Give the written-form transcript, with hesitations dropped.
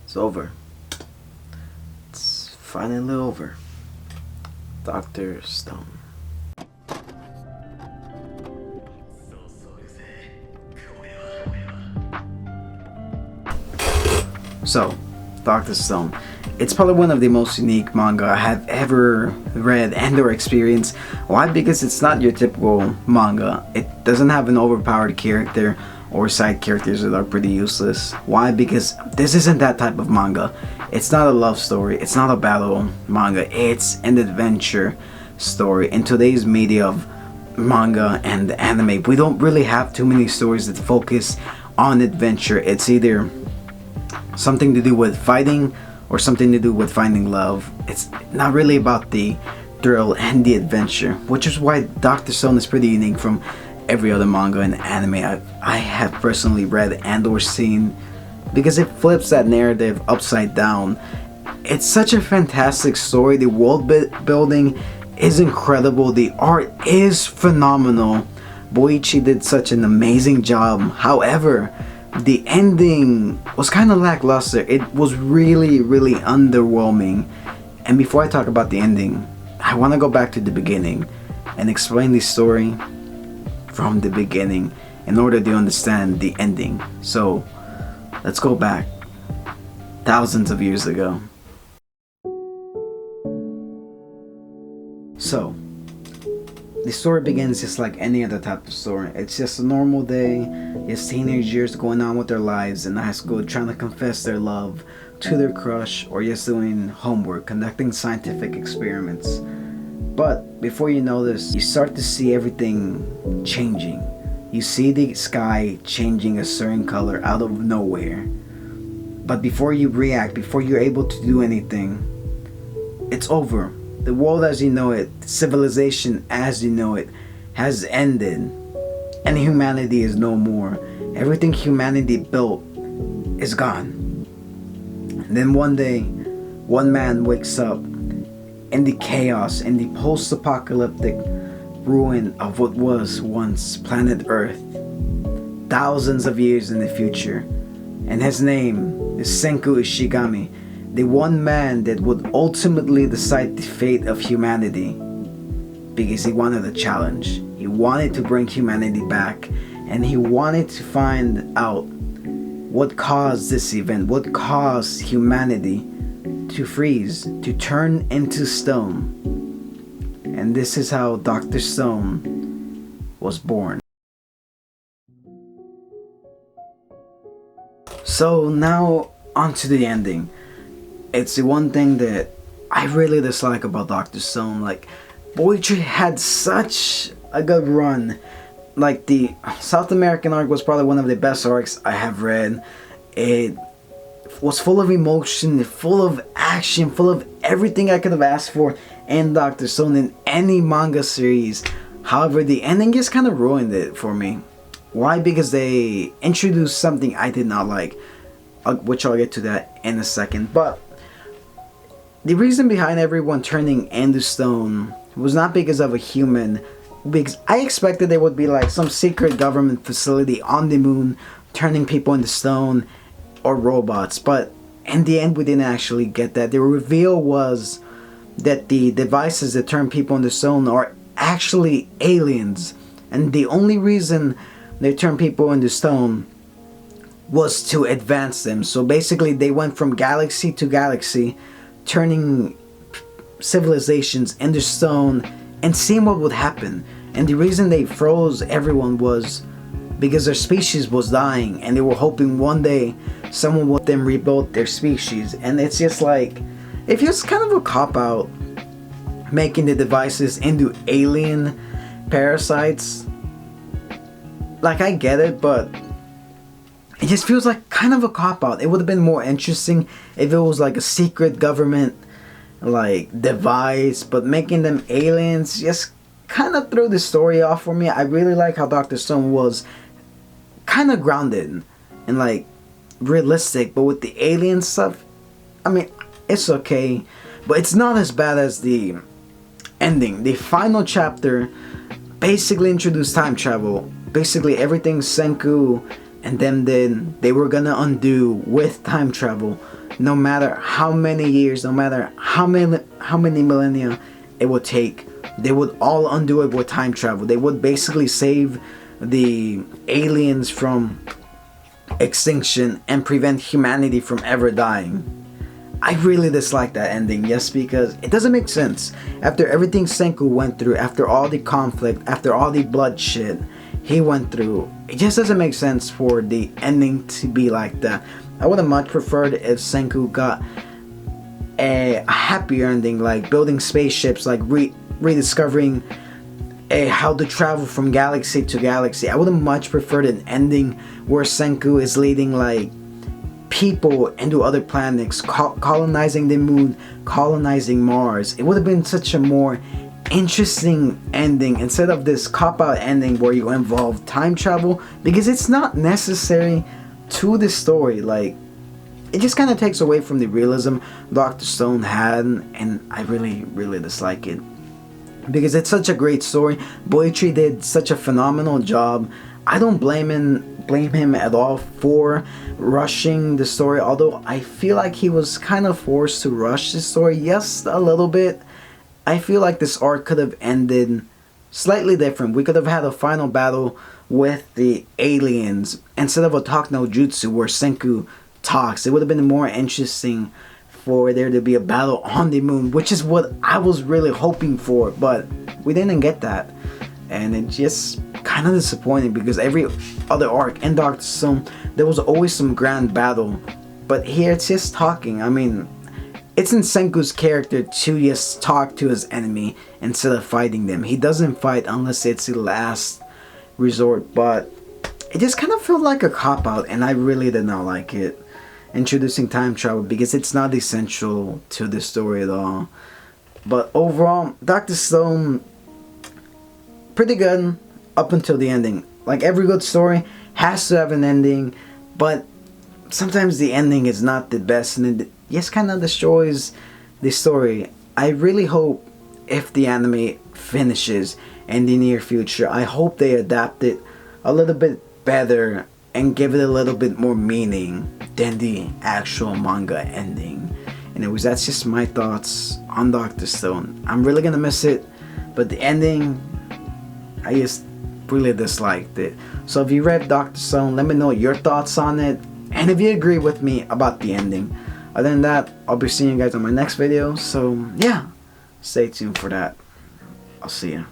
It's over. It's finally over. Dr. Stone. So, Dr. Stone. It's probably one of the most unique manga I have ever read and or experienced. Why? Because it's not your typical manga. It doesn't have an overpowered character or side characters that are pretty useless. Why? Because this isn't that type of manga. It's not a love story. It's not a battle manga. It's an adventure story. In today's media of manga and anime, we don't really have too many stories that focus on adventure. It's either something to do with fighting or something to do with finding love. It's not really about the thrill and the adventure, which is why Dr. Stone is pretty unique from every other manga and anime I have personally read and or seen, because it flips that narrative upside down. It's such a fantastic story. The world building is incredible. The art is phenomenal. Boichi did such an amazing job. However, the ending was kind of lackluster. It was really underwhelming. And before I talk about the ending, I want to go back to the beginning and explain the story from the beginning in order to understand the ending. So let's go back thousands of years ago. So the story begins just like any other type of story. It's just a normal day. It's teenage years going on with their lives in high school, trying to confess their love to their crush, or just doing homework, conducting scientific experiments. But before you know this, you start to see everything changing. You see the sky changing a certain color out of nowhere. But before you react, before you're able to do anything, it's over. The world as you know it, civilization as you know it, has ended. And humanity is no more. Everything humanity built is gone. And then one day, one man wakes up in the chaos, in the post-apocalyptic ruin of what was once planet Earth, thousands of years in the future. And his name is Senku Ishigami, the one man that would ultimately decide the fate of humanity, because he wanted a challenge. He wanted to bring humanity back, and he wanted to find out what caused this event, what caused humanity to freeze, to turn into stone. And this is how Dr. Stone was born. So now onto the ending. It's the one thing that I really dislike about Dr. Stone. Like, Boichi had such a good run. Like, the South American arc was probably one of the best arcs I have read. It was full of emotion, full of action, full of everything I could have asked for in Dr. Stone in any manga series. However, the ending just kind of ruined it for me. Why? Because they introduced something I did not like, which I'll get to that in a second. But the reason behind everyone turning into stone was not because of a human, because I expected there would be like some secret government facility on the moon turning people into stone or robots, but in the end we didn't actually get that. The reveal was that the devices that turn people into stone are actually aliens, and the only reason they turn people into stone was to advance them. So basically they went from galaxy to galaxy, turning civilizations into stone and seeing what would happen. And the reason they froze everyone was because their species was dying, and they were hoping one day someone would then rebuild their species. And it's just like, it feels kind of a cop-out making the devices into alien parasites. Like, I get it, but it just feels like kind of a cop-out. It would have been more interesting if it was like a secret government like device, but making them aliens just kind of threw the story off for me. I really like how Dr. Stone was kind of grounded and like realistic, but with the alien stuff, I mean, it's okay, but it's not as bad as the ending. The final chapter basically introduced time travel. Basically everything Senku and then they were gonna undo with time travel. No matter how many years, no matter how many millennia it would take, they would all undo it with time travel. They would basically save the aliens from extinction and prevent humanity from ever dying. I really dislike that ending, yes, because it doesn't make sense. After everything Senku went through, after all the conflict, after all the bloodshed he went through, it just doesn't make sense for the ending to be like that. I would have much preferred if Senku got a happier ending, like building spaceships, like rediscovering how to travel from galaxy to galaxy. I would have much preferred an ending where Senku is leading like people into other planets, colonizing the moon, colonizing Mars. It would have been such a more interesting ending instead of this cop-out ending where you involve time travel, because it's not necessary to the story. Like, it just kind of takes away from the realism Dr. Stone had, and I really dislike it, because it's such a great story. Boichi did such a phenomenal job. I don't blame him at all for rushing the story, although I feel like he was kind of forced to rush the story, yes, a little bit. I feel like this arc could have ended slightly different. We could have had a final battle with the aliens instead of a talk no jutsu where Senku talks. It would have been more interesting for there to be a battle on the moon, which is what I was really hoping for, but we didn't get that, and it just kind of disappointing, because every other arc in Dr. Stone there was always some grand battle, but here it's just talking. I mean, it's in Senku's character to just talk to his enemy instead of fighting them. He doesn't fight unless it's the last resort, but it just kind of felt like a cop-out, and I really did not like it, introducing time travel, because it's not essential to the story at all. But overall, Dr. Stone, pretty good up until the ending. Like, every good story has to have an ending, but sometimes the ending is not the best, and it just kind of destroys the story. I really hope, if the anime finishes in the near future, I hope they adapt it a little bit better and give it a little bit more meaning than the actual manga ending. Anyways, that's just my thoughts on Dr. Stone. I'm really gonna miss it, but the ending, I just really disliked it. So if you read Dr. Stone, let me know your thoughts on it, and if you agree with me about the ending. Other than that, I'll be seeing you guys on my next video, so yeah, stay tuned for that. I'll see you.